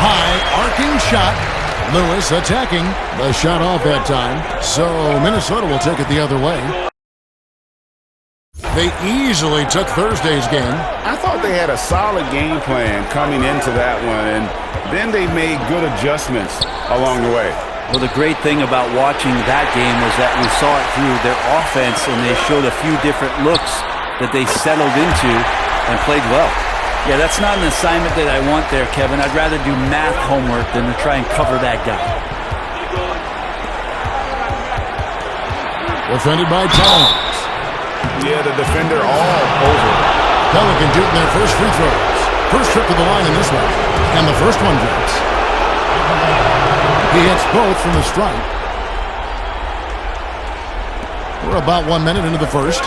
High arcing shot. Lewis attacking. The shot off that time. So Minnesota will take it the other way. They easily took Thursday's game. I thought they had a solid game plan coming into that one, and then they made good adjustments along the way. Well, the great thing about watching that game was that we saw it through their offense, and they showed a few different looks that they settled into and played well. Yeah, that's not an assignment that I want there, Kevin. I'd rather do math homework than to try and cover that guy. Defended by Towns. Yeah, the defender all over. Pelican shooting their first free throws. First trip to the line in this one. And the first one drops. He hits both from the stripe. We're about 1 minute into the first.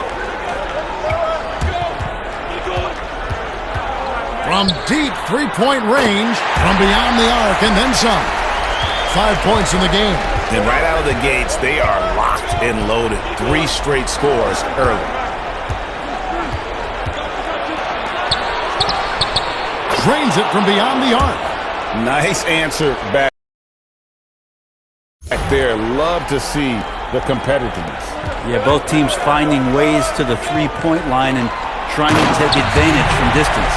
From deep three-point range, from beyond the arc, and then some. 5 points in the game. And right out of the gates, they are locked and loaded. 3 straight scores early. Drains it from beyond the arc. Nice answer back there. Love to see the competitiveness. Yeah, both teams finding ways to the three-point line and trying to take advantage from distance.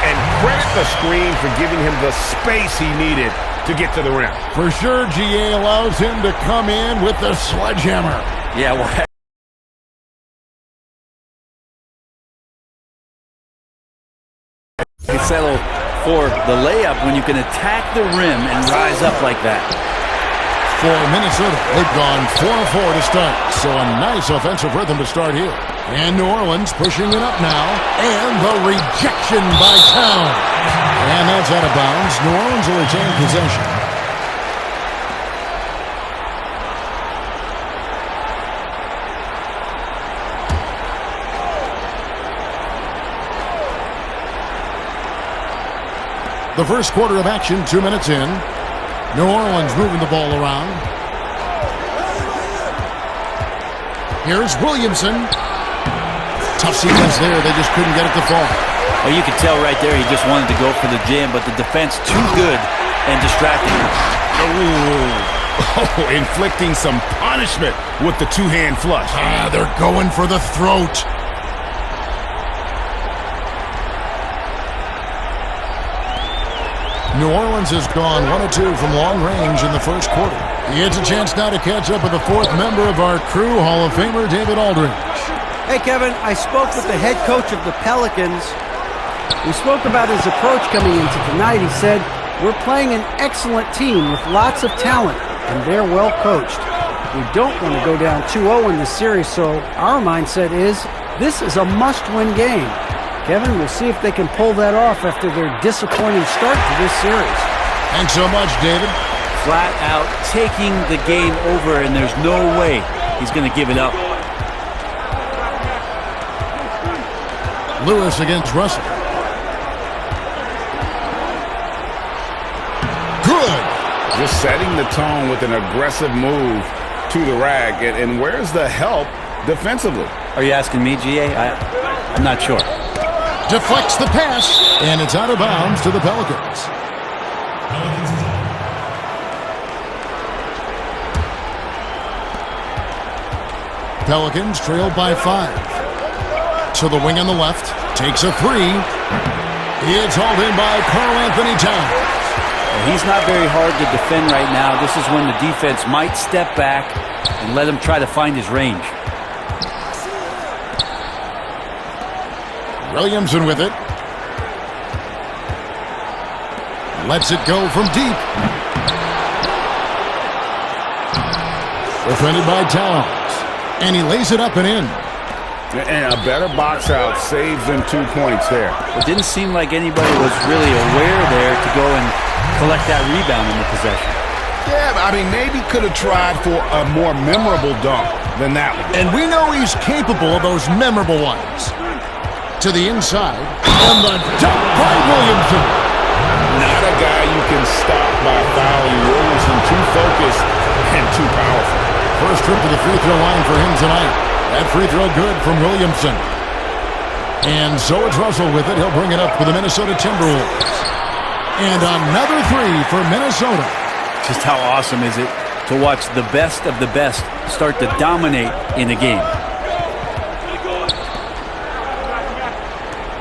And credit the screen for giving him the space he needed to get to the rim. For sure, GA allows him to come in with the sledgehammer. Yeah, well, you settle for the layup when you can attack the rim and rise up like that. For Minnesota, they've gone 4-4 to start. So a nice offensive rhythm to start here. And New Orleans pushing it up now. And the rejection by Towns. And that's out of bounds. New Orleans will retain possession. The first quarter of action, 2 minutes in. New Orleans moving the ball around. Here's Williamson. Tough sequence there. They just couldn't get it to fall. Well, you could tell right there he just wanted to go for the jam, but the defense too good and distracting. Oh, inflicting some punishment with the two-hand flush. They're going for the throat. New Orleans has gone 1 of 2 from long range in the first quarter. He gets a chance now to catch up with the 4th member of our crew, Hall of Famer David Aldridge. Hey, Kevin, I spoke with the head coach of the Pelicans. We spoke about his approach coming into tonight. He said, we're playing an excellent team with lots of talent, and they're well coached. We don't want to go down 2-0 in this series, so our mindset is this is a must-win game. Kevin, we'll see if they can pull that off after their disappointing start to this series. Thanks so much, David. Flat out taking the game over, and there's no way he's going to give it up. Lewis against Russell. Good. Just setting the tone with an aggressive move to the rack. And where's the help defensively? Are you asking me, GA? I'm not sure. Deflects the pass, and it's out of bounds to the Pelicans. Pelicans trailed by 5. To the wing on the left, takes a 3. It's hauled in by Karl-Anthony Towns. He's not very hard to defend right now. This is when the defense might step back and let him try to find his range. Williamson with it. Lets it go from deep. Defended by Towns. And he lays it up and in. And a better box out saves them 2 points there. It didn't seem like anybody was really aware there to go and collect that rebound in the possession. Yeah, I mean, maybe could have tried for a more memorable dunk than that one. And we know he's capable of those memorable ones. To the inside, and the dunk by Williamson. Not a guy you can stop by fouling. Williamson too focused and too powerful. First trip to the free throw line for him tonight. That free throw good from Williamson. And so it's Russell with it. He'll bring it up for the Minnesota Timberwolves. And another three for Minnesota. Just how awesome is it to watch the best of the best start to dominate in a game.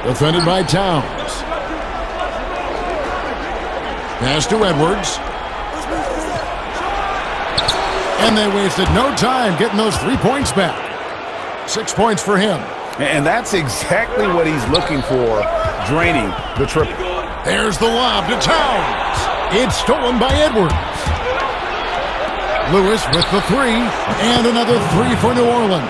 Defended by Towns. Pass to Edwards. And they wasted no time getting those 3 points back. 6 points for him. And that's exactly what he's looking for, draining the triple. There's the lob to Towns. It's stolen by Edwards. Lewis with the three, and another three for New Orleans.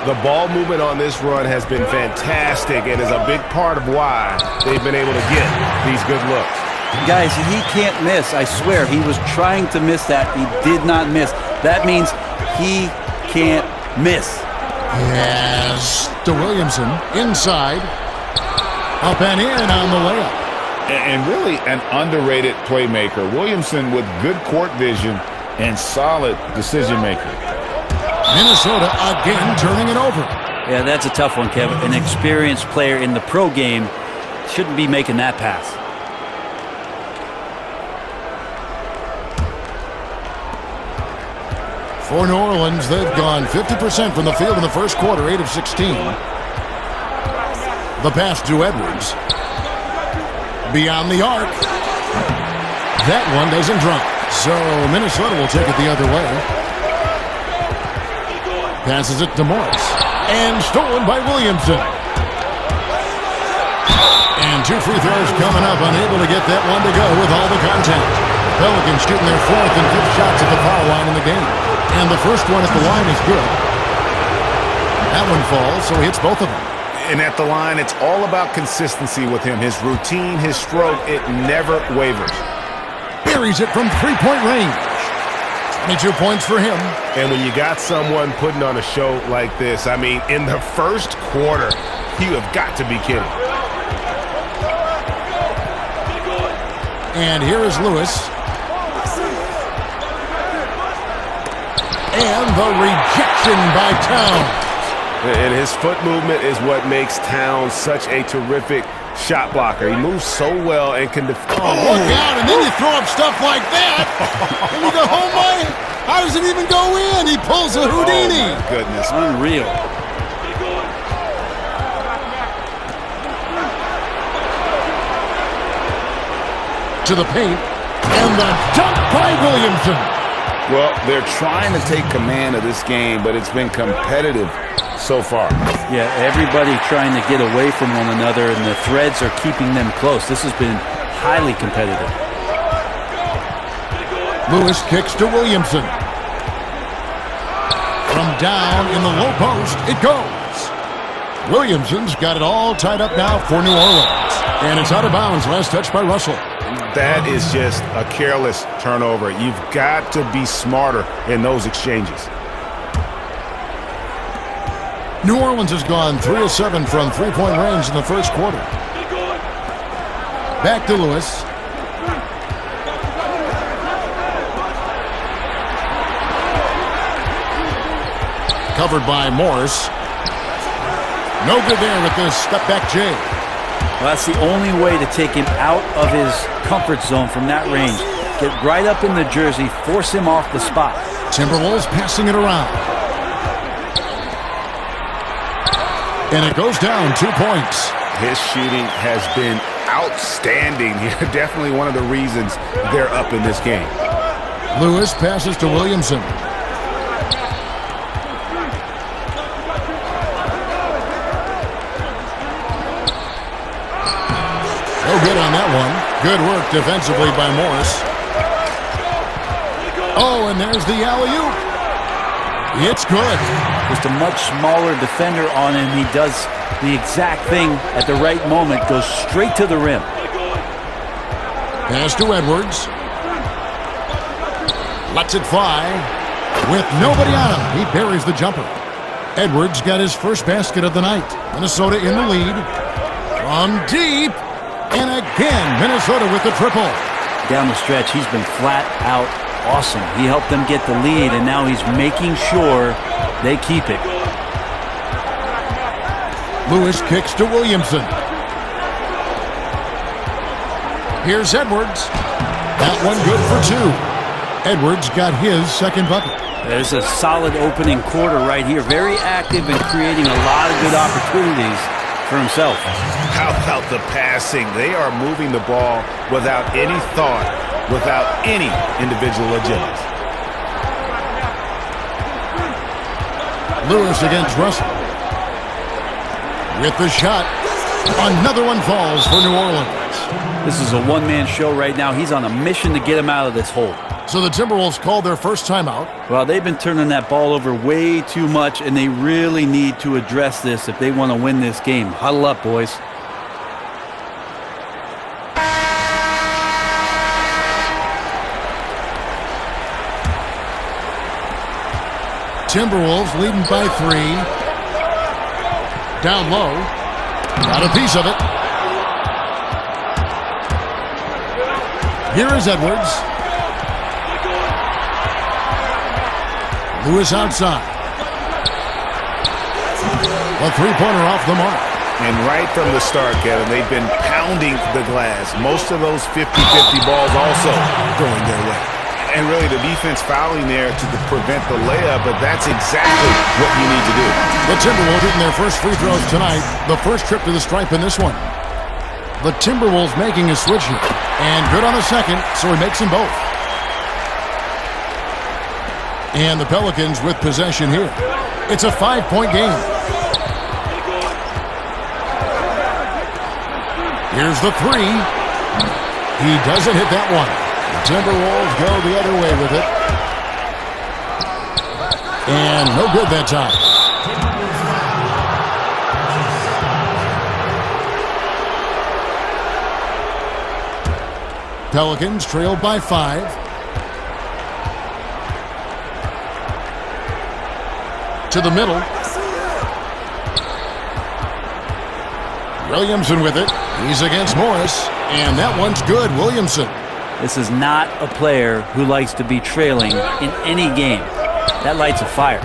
The ball movement on this run has been fantastic and is a big part of why they've been able to get these good looks. Guys, he can't miss. I swear, he was trying to miss that. He did not miss. That means he can't miss. Yes, to Williamson, inside. Up and in on the layup. And really an underrated playmaker. Williamson with good court vision and solid decision-making. Minnesota again turning it over. Yeah, that's a tough one, Kevin. An experienced player in the pro game shouldn't be making that pass. For New Orleans, they've gone 50% from the field in the first quarter, 8 of 16. The pass to Edwards. Beyond the arc. That one doesn't drop. So Minnesota will take it the other way. Passes it to Morris. And stolen by Williamson. And 2 free throws coming up. Unable to get that one to go with all the contact. Pelicans shooting their 4th and 5th shots at the foul line in the game. And the first one at the line is good. That one falls, so he hits both of them. And at the line, it's all about consistency with him. His routine, his stroke, it never wavers. Buries it from 3-point range. 22 points for him. And when you got someone putting on a show like this, I mean, in the first quarter, you have got to be kidding. And here is Lewis. And the rejection by Towns. And his foot movement is what makes Towns such a terrific shot blocker. He moves so well and can defend. Oh, look out, and then you throw up stuff like that. And you go, oh my, how does it even go in? He pulls a Houdini. Oh, my goodness. Unreal. To the paint, and the dunk by Williamson. Well, they're trying to take command of this game, but it's been competitive so far. Yeah, everybody trying to get away from one another, and the threads are keeping them close. This has been highly competitive. Lewis kicks to Williamson. From down in the low post, it goes. Williamson's got it all tied up now for New Orleans. And it's out of bounds. Last touch by Russell. That is just a careless turnover. You've got to be smarter in those exchanges. New Orleans has gone 3 of 7 from 3-point range in the first quarter. Back to Lewis. Covered by Morris. No good there with this step-back J. Well, that's the only way to take him out of his comfort zone from that range. Get right up in the jersey, force him off the spot. Timberwolves passing it around. And it goes down 2 points. His shooting has been outstanding. Definitely one of the reasons they're up in this game. Lewis passes to Williamson. No good on that one. Good work defensively by Morris. Oh, and there's the alley-oop. It's good. Just a much smaller defender on him. He does the exact thing at the right moment. Goes straight to the rim. Pass to Edwards. Lets it fly. With nobody on him, he buries the jumper. Edwards got his first basket of the night. Minnesota in the lead. From deep. And again, Minnesota with the triple. Down the stretch, he's been flat out awesome. He helped them get the lead, and now he's making sure they keep it. Lewis kicks to Williamson. Here's Edwards. That one good for 2. Edwards got his second bucket. There's a solid opening quarter right here. Very active and creating a lot of good opportunities for himself. How about the passing? They are moving the ball without any thought, without any individual agility. Lewis against Russell. With the shot. Another one falls for New Orleans. This is a one-man show right now. He's on a mission to get him out of this hole. So the Timberwolves called their first timeout. Well, they've been turning that ball over way too much, and they really need to address this if they want to win this game. Huddle up, boys. Timberwolves leading by 3. Down low. Got a piece of it. Here is Edwards. Lewis outside. A three-pointer off the mark. And right from the start, Kevin, they've been pounding the glass. Most of those 50-50 balls also going their way. And really the defense fouling there to prevent the layup, but that's exactly what you need to do. The Timberwolves hitting their first free throws tonight. The first trip to the stripe in this one. The Timberwolves making a switch here. And good on the second, so he makes them both. And the Pelicans with possession here. It's a 5-point game. Here's the 3. He doesn't hit that one. The Timberwolves go the other way with it. And no good that time. Pelicans trailed by 5. To the middle. Williamson with it. He's against Morris. And that one's good. Williamson. This is not a player who likes to be trailing in any game. That lights a fire.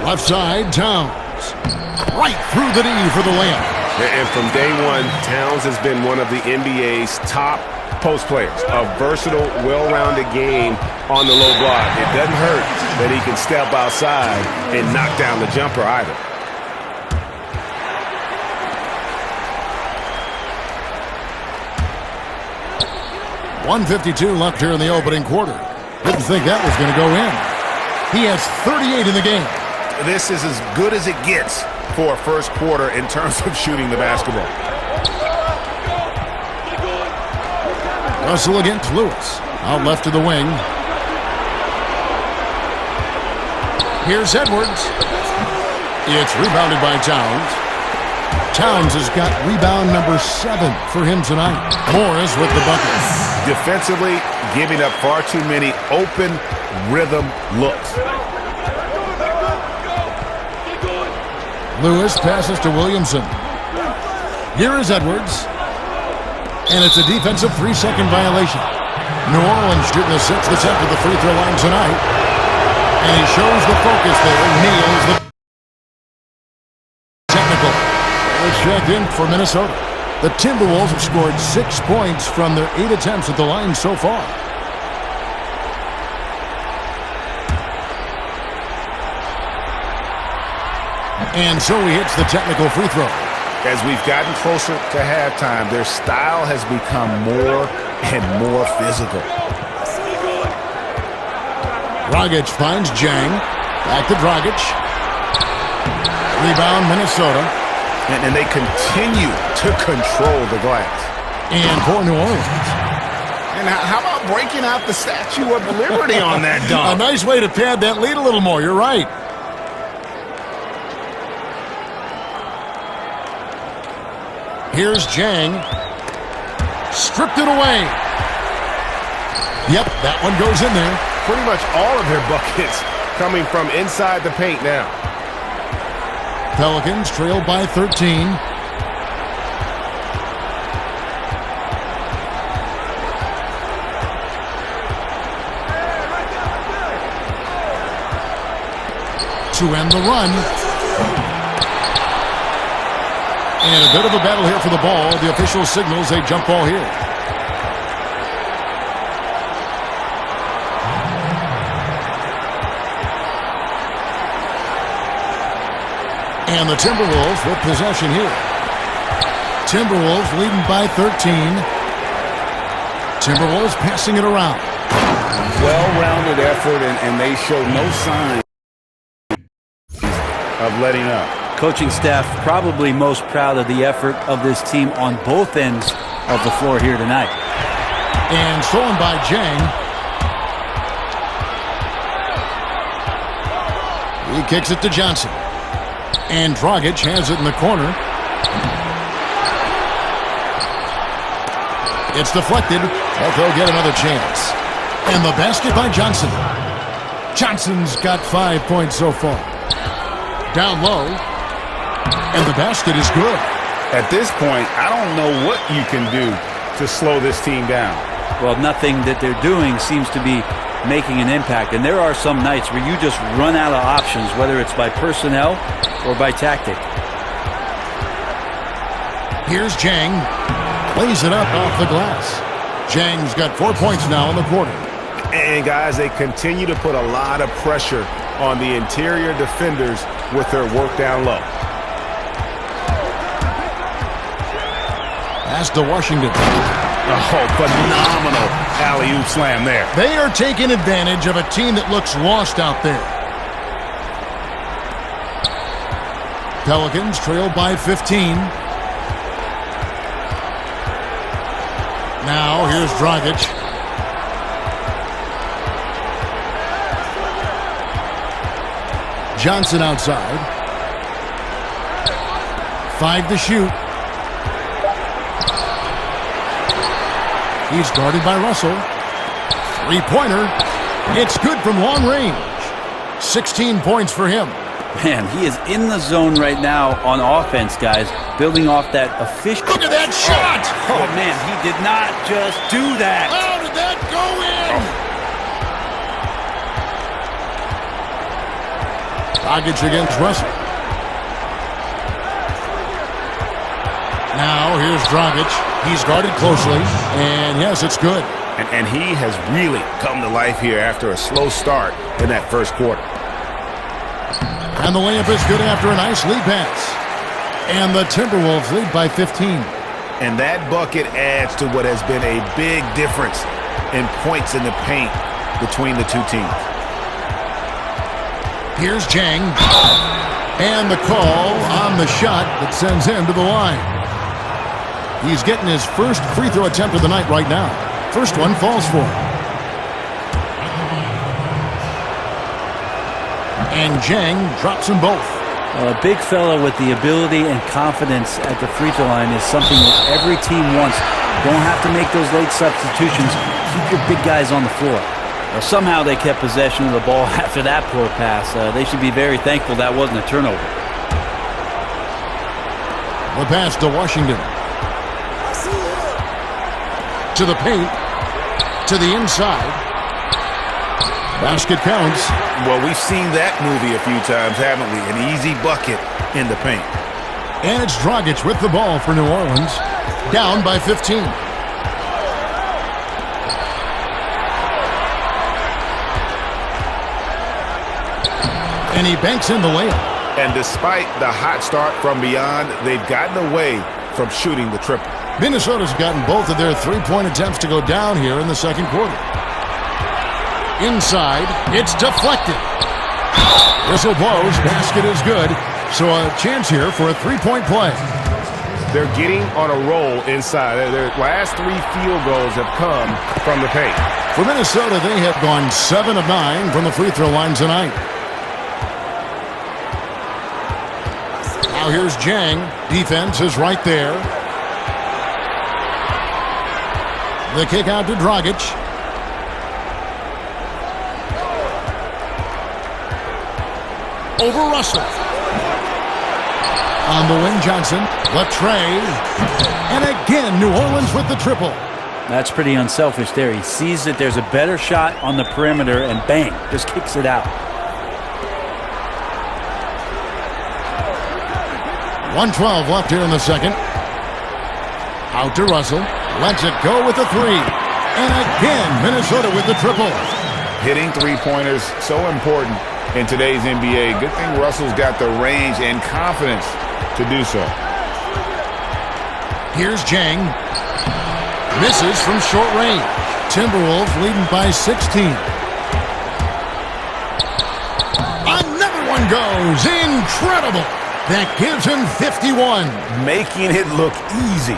Left side, Towns. Right through the knee for the layup. And from day one, Towns has been one of the NBA's top post players. A versatile, well-rounded game on the low block. It doesn't hurt that he can step outside and knock down the jumper either. .152 left here in the opening quarter. Didn't think that was going to go in. He has 38 in the game. This is as good as it gets for a first quarter in terms of shooting the basketball. Russell against Lewis. Out left to the wing. Here's Edwards. It's rebounded by Towns. Towns has got rebound number 7 for him tonight. Morris with the bucket. Defensively, giving up far too many open rhythm looks. Lewis passes to Williamson. Here is Edwards. And it's a defensive 3-second violation. New Orleans shooting a 6th attempt at the free throw line tonight. And he shows the focus there. Nails the technical. It's checked in for Minnesota. The Timberwolves have scored 6 points from their 8 attempts at the line so far. And so he hits the technical free throw. As we've gotten closer to halftime, their style has become more and more physical. Dragic finds Jang. Back to Dragic. Rebound, Minnesota. And they continue to control the glass. And for New Orleans. And how about breaking out the Statue of Liberty on that dunk? A nice way to pad that lead a little more. You're right. Here's Jang. Stripped it away. Yep, that one goes in there. Pretty much all of their buckets coming from inside the paint now. Pelicans trail by 13. To end the run. And a bit of a battle here for the ball. The official signals a jump ball here. And the Timberwolves with possession here. Timberwolves leading by 13. Timberwolves passing it around. Well-rounded effort, and they show no sign of letting up. Coaching staff probably most proud of the effort of this team on both ends of the floor here tonight. And stolen by Jang. He kicks it to Johnson. And Dragic has it in the corner. It's deflected, but they'll get another chance. And the basket by Johnson. Johnson's got 5 points so far. Down low. And the basket is good. At this point, I don't know what you can do to slow this team down. Well, nothing that they're doing seems to be making an impact. And there are some nights where you just run out of options, whether it's by personnel or by tactic. Here's Jang. Lays it up off the glass. Jang's got 4 points now in the quarter. And, guys, they continue to put a lot of pressure on the interior defenders with their work down low. Pass to Washington. Oh, phenomenal alley-oop slam there. They are taking advantage of a team that looks lost out there. Pelicans trail by 15. Now here's Dragic. Johnson outside. 5 to shoot. He's guarded by Russell. Three-pointer. It's good from long range. 16 points for him. Man, he is in the zone right now on offense, guys, building off that efficient... Look at that shot! Oh, man, he did not just do that. How did that go in? Dragic against Russell. Now here's Dragic. He's guarded closely, and yes, it's good. And he has really come to life here after a slow start in that first quarter. And the layup is good after a nice lead pass. And the Timberwolves lead by 15. And that bucket adds to what has been a big difference in points in the paint between the two teams. Here's Jang. And the call on the shot that sends him to the line. He's getting his first free throw attempt of the night right now. First one falls for him. And Jang drops them both. Well, a big fella with the ability and confidence at the free throw line is something that every team wants. Don't have to make those late substitutions. Keep your big guys on the floor. Well, somehow they kept possession of the ball after that poor pass. They should be very thankful that wasn't a turnover. The pass to Washington. To the paint. To the inside. Basket counts. Well, we've seen that movie a few times, haven't we? An easy bucket in the paint. And it's Dragic with the ball for New Orleans. Down by 15. And he banks in the layup. And despite the hot start from beyond, they've gotten away from shooting the triple. Minnesota's gotten both of their three-point attempts to go down here in the second quarter. Inside, it's deflected. Whistle blows, basket is good. So a chance here for a three-point play. They're getting on a roll inside. Their last 3 field goals have come from the paint. For Minnesota, they have gone 7 of 9 from the free throw line tonight. Now here's Jang. Defense is right there. The kick out to Dragic. Over Russell. On the wing, Johnson. Latrey. And again, New Orleans with the triple. That's pretty unselfish there. He sees that there's a better shot on the perimeter and bang, just kicks it out. 1:12 left here in the second. Out to Russell. Lets it go with the three. And again, Minnesota with the triple. Hitting three-pointers, so important in today's NBA. Good thing Russell's got the range and confidence to do so. Here's Jang. Misses from short range. Timberwolves leading by 16. Another one goes. Incredible. That gives him 51. Making it look easy.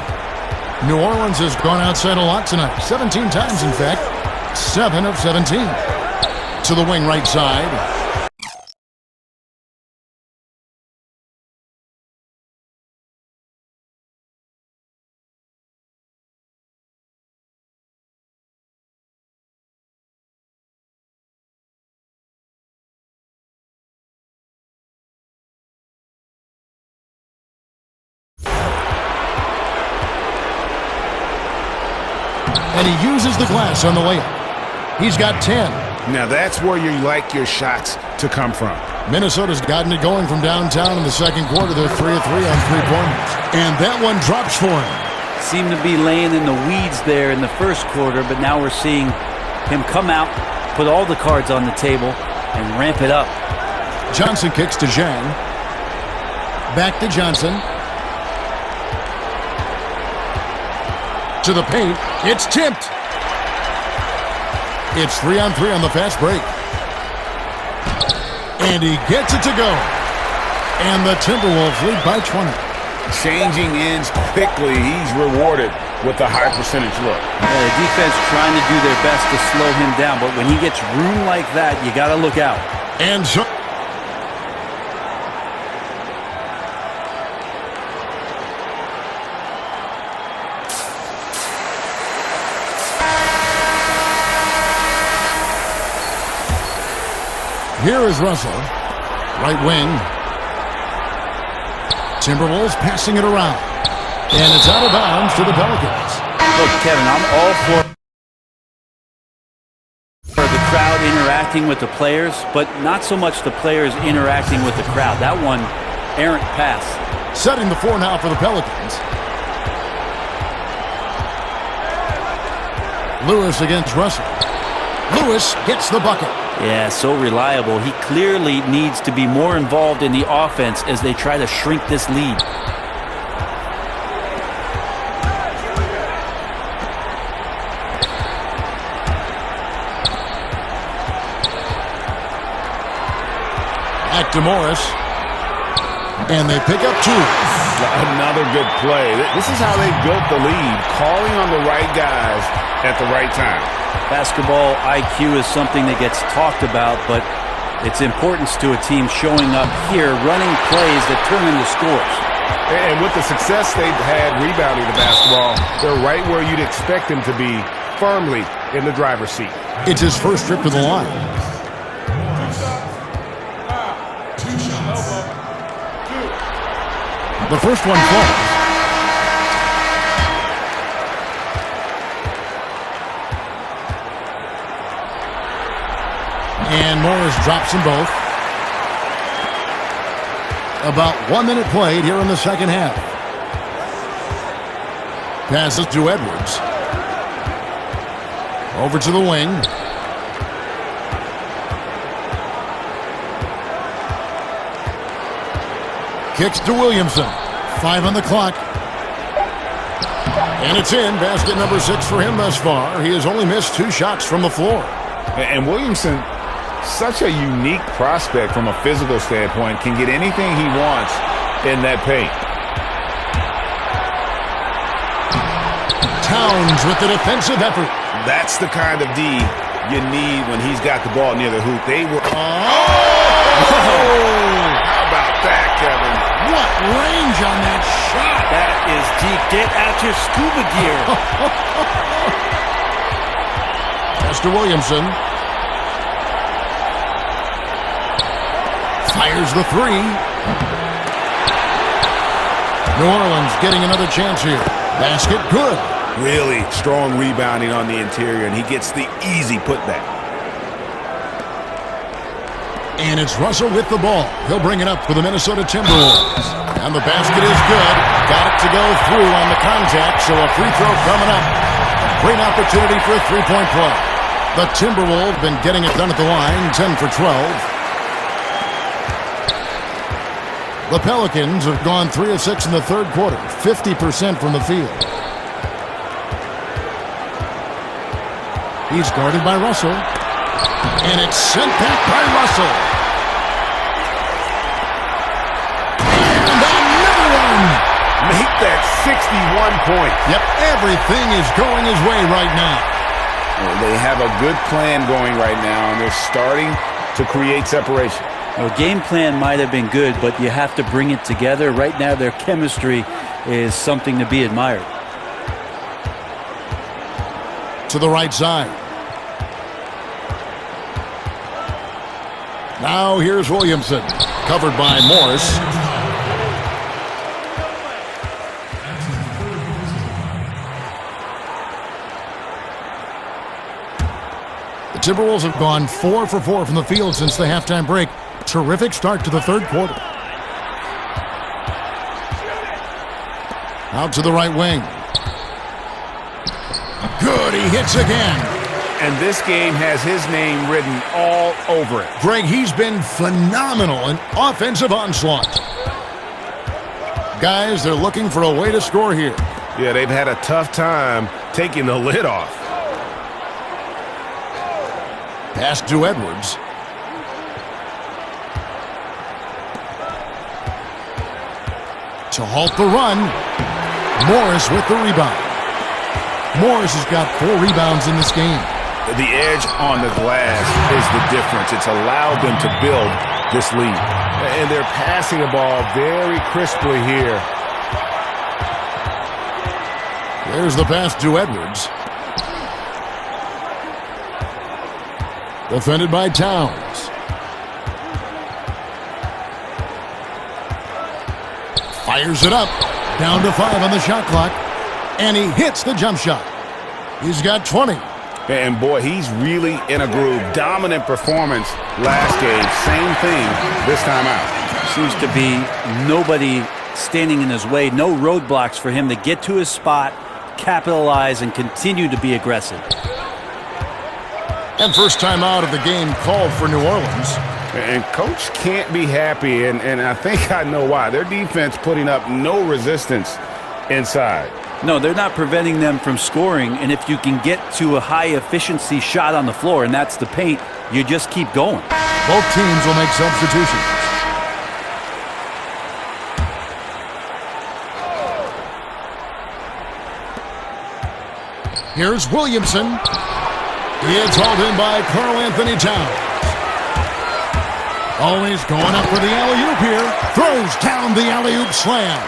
New Orleans has gone outside a lot tonight. 17 times, in fact. 7 of 17. To the wing right side. And he uses the glass on the layup. He's got 10. Now that's where you like your shots to come from. Minnesota's gotten it going from downtown in the second quarter. They're 3 of 3 on three-pointers. And that one drops for him. Seemed to be laying in the weeds there in the first quarter, but now we're seeing him come out, put all the cards on the table, and ramp it up. Johnson kicks to Zhang. Back to Johnson. To the paint. It's tipped. It's 3 on 3 on the fast break. And he gets it to go. And the Timberwolves lead by 20. Changing ends quickly. He's rewarded with a high percentage look. Yeah, the defense trying to do their best to slow him down, but when he gets room like that, you got to look out. And so here is Russell, right wing. Timberwolves passing it around. And it's out of bounds to the Pelicans. Look, Kevin, I'm all for the crowd interacting with the players, but not so much the players interacting with the crowd. That one, errant pass. Setting the floor now for the Pelicans. Lewis against Russell. Lewis gets the bucket. Yeah, so reliable. He clearly needs to be more involved in the offense as they try to shrink this lead. Back to Morris. And they pick up 2. Another good play. This is how they built the lead, calling on the right guys at the right time. Basketball IQ is something that gets talked about, but its importance to a team showing up here, running plays that turn into scores. And with the success they've had rebounding the basketball, they're right where you'd expect them to be, firmly in the driver's seat. It's his first trip to the line. The first one falls. And Morris drops them both. About 1 minute played here in the second half. Passes to Edwards. Over to the wing. Kicks to Williamson. 5 on the clock. And it's in. Basket number 6 for him thus far. He has only missed 2 shots from the floor. And Williamson, such a unique prospect from a physical standpoint, can get anything he wants in that paint. Towns with the defensive effort. That's the kind of D you need when he's got the ball near the hoop. They were... How about that, Kevin? What range on that shot? That is deep. Get out your scuba gear. Pass to Williamson. Fires the 3. New Orleans getting another chance here. Basket good. Really strong rebounding on the interior, and he gets the easy putback. And it's Russell with the ball. He'll bring it up for the Minnesota Timberwolves. And the basket is good. Got it to go through on the contact, so a free throw coming up. Great opportunity for a three-point play. The Timberwolves been getting it done at the line, 10 for 12. The Pelicans have gone 3 of 6 in the third quarter, 50% from the field. He's guarded by Russell. And it's sent back by Russell. And another one! Make that 61 points. Yep, everything is going his way right now. Well, they have a good plan going right now, and they're starting to create separation. Well, game plan might have been good, but you have to bring it together. Right now, their chemistry is something to be admired. To the right side. Now here's Williamson, covered by Morris. The Timberwolves have gone 4 for 4 from the field since the halftime break. Terrific start to the third quarter. Out to the right wing. Good, he hits again. And this game has his name written all over it. Greg, he's been phenomenal in offensive onslaught. Guys, they're looking for a way to score here. Yeah, they've had a tough time taking the lid off. Pass to Edwards. To halt the run. Morris with the rebound. Morris has got 4 rebounds in this game. The edge on the glass is the difference. It's allowed them to build this lead. And they're passing the ball very crisply here. There's the pass to Edwards. Defended by Towns. Fires it up. Down to 5 on the shot clock. And he hits the jump shot. He's got 20. And boy, he's really in a groove. Dominant performance last game. Same thing this time out. Seems to be nobody standing in his way. No roadblocks for him to get to his spot, capitalize, and continue to be aggressive. And first time out of the game called for New Orleans. And Coach can't be happy, and I think I know why. Their defense putting up no resistance inside. No, they're not preventing them from scoring, and if you can get to a high-efficiency shot on the floor, and that's the paint, you just keep going. Both teams will make substitutions. Here's Williamson. It's hauled in by Karl Anthony Towns. Always going up for the alley-oop here. Throws down the alley-oop slam.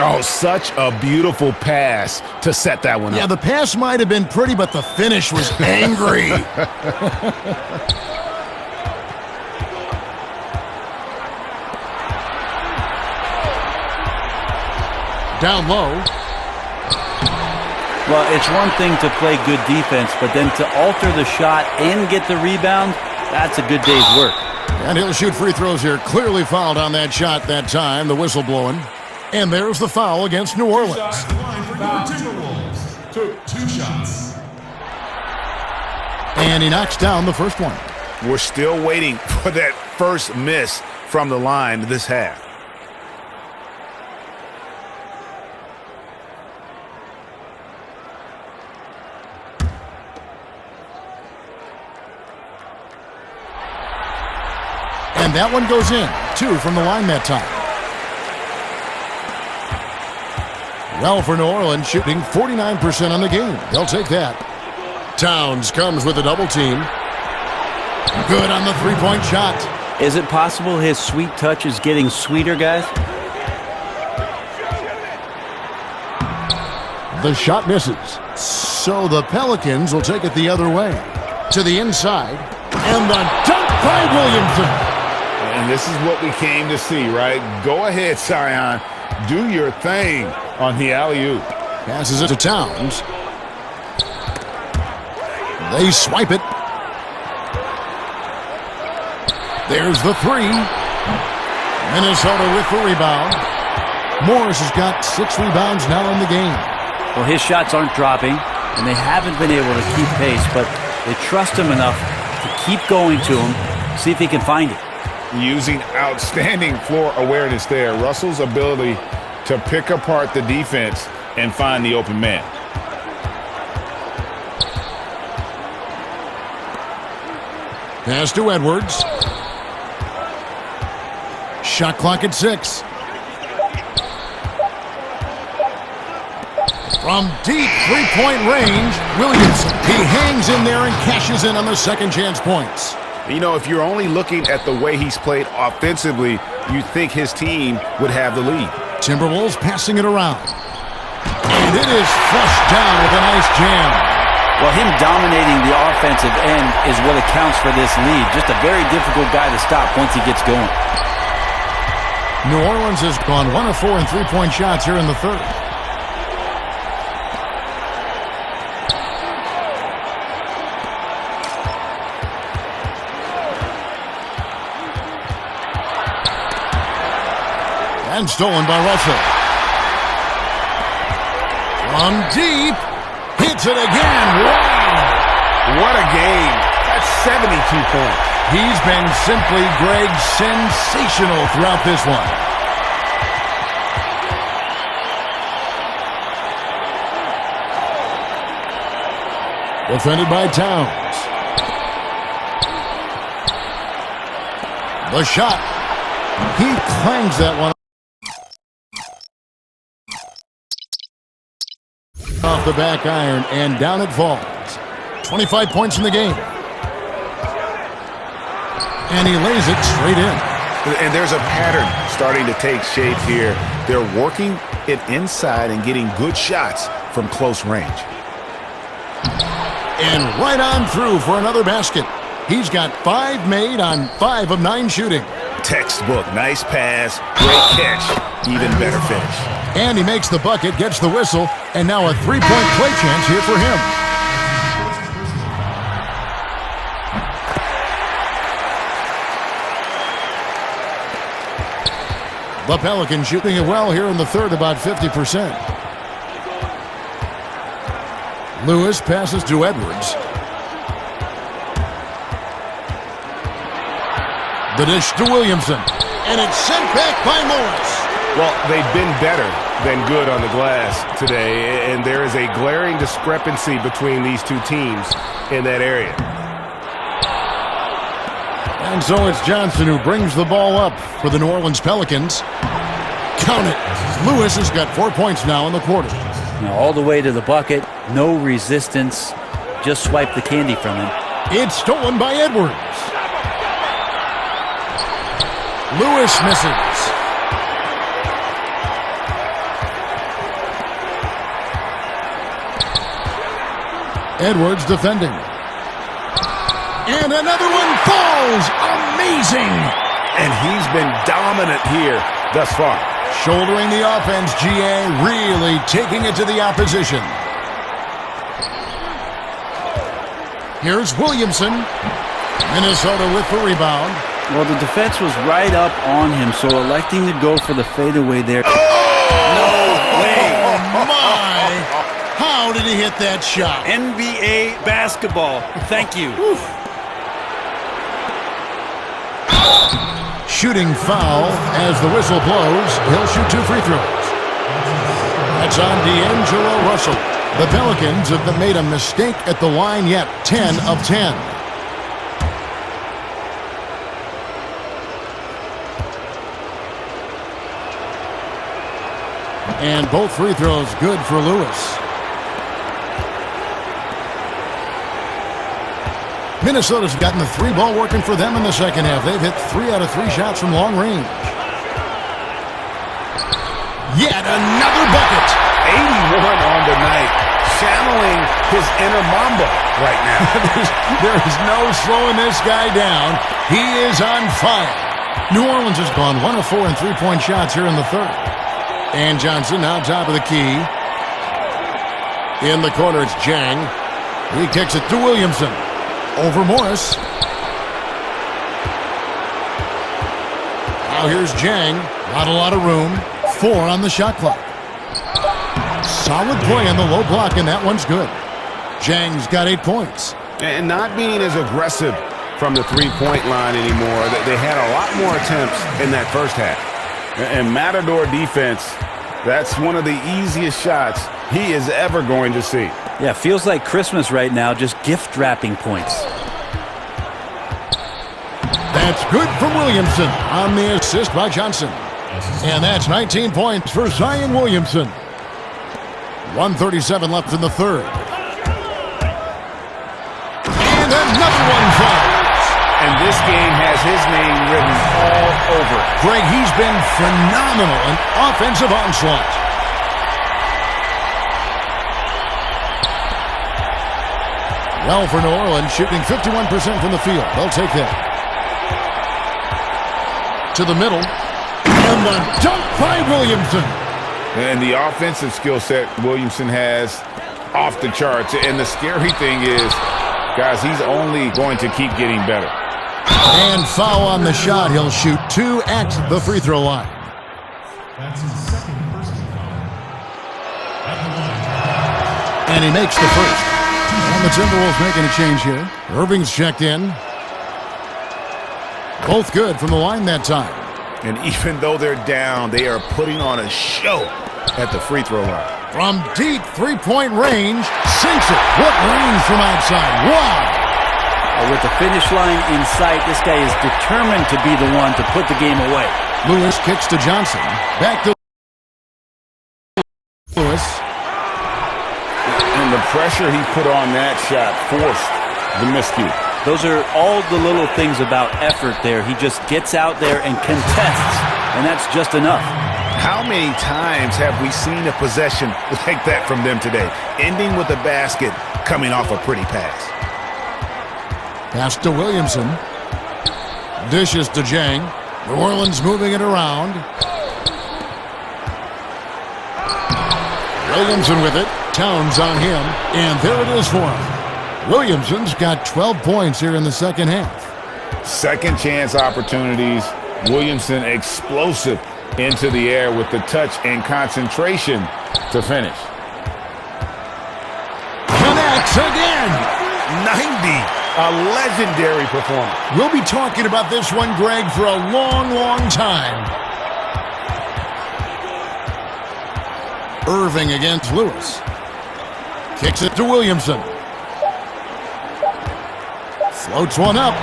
Oh, such a beautiful pass to set that one up. Yeah, the pass might have been pretty, but the finish was angry. Down low. Well, it's one thing to play good defense, but then to alter the shot and get the rebound, that's a good day's work. And he'll shoot free throws here. Clearly fouled on that shot that time, the whistle blowing. And there's the foul against New Orleans. Timberwolves took 2 shots. And he knocks down the first one. We're still waiting for that first miss from the line this half. And that one goes in. 2 from the line that time. Well, for New Orleans, shooting 49% on the game. They'll take that. Towns comes with a double team. Good on the three-point shot. Is it possible his sweet touch is getting sweeter, guys? The shot misses. So the Pelicans will take it the other way. To the inside. And the dunk by Williamson. And this is what we came to see, right? Go ahead, Zion. Do your thing on the alley-oop. Passes it to Towns. They swipe it. There's the 3. Minnesota with the rebound. Morris has got 6 rebounds now in the game. Well, his shots aren't dropping, and they haven't been able to keep pace, but they trust him enough to keep going to him, see if he can find it. Using outstanding floor awareness there. Russell's ability to pick apart the defense and find the open man. Pass to Edwards. Shot clock at 6. From deep three-point range, Williamson. He hangs in there and cashes in on the second chance points. You know, if you're only looking at the way he's played offensively, you'd think his team would have the lead. Timberwolves passing it around. And it is flushed down with a nice jam. Well, him dominating the offensive end is what accounts for this lead. Just a very difficult guy to stop once he gets going. New Orleans has gone 1 of 4 in three-point shots here in the third. And stolen by Russell. From deep. Hits it again. Wow. What a game. That's 72 points. He's been simply, Greg, sensational throughout this one. Defended by Towns. The shot. He clangs that one off the back iron, and down it falls. 25 points in the game. And he lays it straight in. And there's a pattern starting to take shape here. They're working it inside and getting good shots from close range. And right on through for another basket. He's got 5 made on 5 of 9 shooting. Textbook. Nice pass. Great catch. Even better finish. And he makes the bucket, gets the whistle, and now a 3-point play chance here for him. The Pelicans shooting it well here in the third, about 50%. Lewis passes to Edwards. The dish to Williamson. And it's sent back by Morris. Well, they've been better than good on the glass today, and there is a glaring discrepancy between these two teams in that area. And so it's Johnson who brings the ball up for the New Orleans Pelicans. Count it. Lewis has got 4 points now in the quarter. Now all the way to the bucket, no resistance, just swipe the candy from him. It's stolen by Edwards. Lewis misses. Edwards defending. And another one falls. Amazing. And he's been dominant here thus far. Shouldering the offense, GA, really taking it to the opposition. Here's Williamson. Minnesota with the rebound. Well, the defense was right up on him, so electing to go for the fadeaway there. No way. Oh, my. How did he hit that shot? NBA basketball. Thank you. Shooting foul as the whistle blows. He'll shoot 2 free throws. That's on D'Angelo Russell. The Pelicans have made a mistake at the line yet. 10 of 10. And both free throws good for Lewis. Minnesota's gotten the 3-ball working for them in the second half. They've hit 3 out of 3 shots from long range. Yet another bucket. 81 on the night. Channeling his inner Mamba right now. There is no slowing this guy down. He is on fire. New Orleans has gone 1 of 4 in 3-point shots here in the third. And Johnson now top of the key. In the corner, it's Jang. He kicks it to Williamson. Over Morris. Now here's Jang. Not a lot of room. 4 on the shot clock. Solid play on the low block, and that one's good. Jang's got 8 points. And not being as aggressive from the three-point line anymore. They had a lot more attempts in that first half. And Matador defense, that's one of the easiest shots he is ever going to see. Yeah, feels like Christmas right now, just gift wrapping points. That's good from Williamson on the assist by Johnson. And that's 19 points for Zion Williamson. 1:37 left in the third. And another one falls. And this game has his name written all over it. Greg, he's been phenomenal in offensive onslaught. Well, for New Orleans, shooting 51% from the field. They'll take that. To the middle. And the dunk by Williamson. And the offensive skill set Williamson has off the charts. And the scary thing is, guys, he's only going to keep getting better. And foul on the shot. He'll shoot 2 at the free throw line. That's his second personal foul. At the line. And he makes the first. And the Timberwolves making a change here. Irving's checked in. Both good from the line that time. And even though they're down, they are putting on a show at the free throw line. From deep three-point range, sinks it. What range from outside. Wow. With the finish line in sight, this guy is determined to be the one to put the game away. Lewis kicks to Johnson. Back to Lewis. And the pressure he put on that shot forced the miscue. Those are all the little things about effort there. He just gets out there and contests, and that's just enough. How many times have we seen a possession like that from them today, ending with a basket coming off a pretty pass? Pass to Williamson. Dishes to Jang. New Orleans moving it around. Williamson with it. Towns on him. And there it is for him. Williamson's got 12 points here in the second half. Second chance opportunities. Williamson explosive into the air with the touch and concentration to finish. Connects again. 90. A legendary performance. We'll be talking about this one, Greg, for a long, long time. Irving against Lewis. Kicks it to Williamson. Floats one up.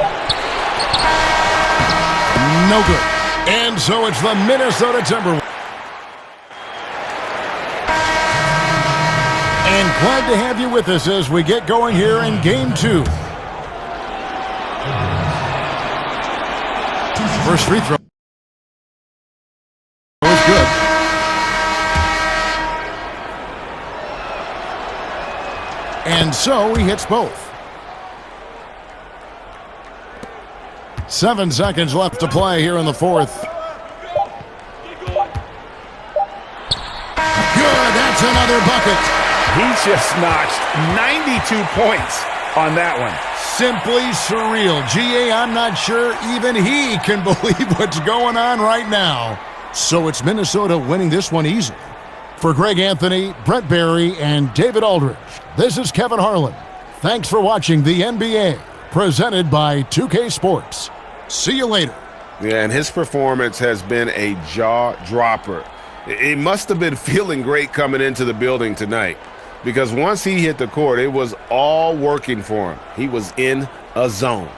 No good. And so it's the Minnesota Timberwolves. And glad to have you with us as we get going here in Game 2. First free throw was good. And so he hits both. 7 seconds left to play here in the fourth. Good, that's another bucket. He just notched 92 points on that one. Simply surreal. G.A., I'm not sure even he can believe what's going on right now. So it's Minnesota winning this one easily. For Greg Anthony, Brett Barry, and David Aldridge, this is Kevin Harlan. Thanks for watching the NBA, presented by 2K Sports. See you later. Yeah, and his performance has been a jaw-dropper. He must have been feeling great coming into the building tonight, because once he hit the court, it was all working for him. He was in a zone.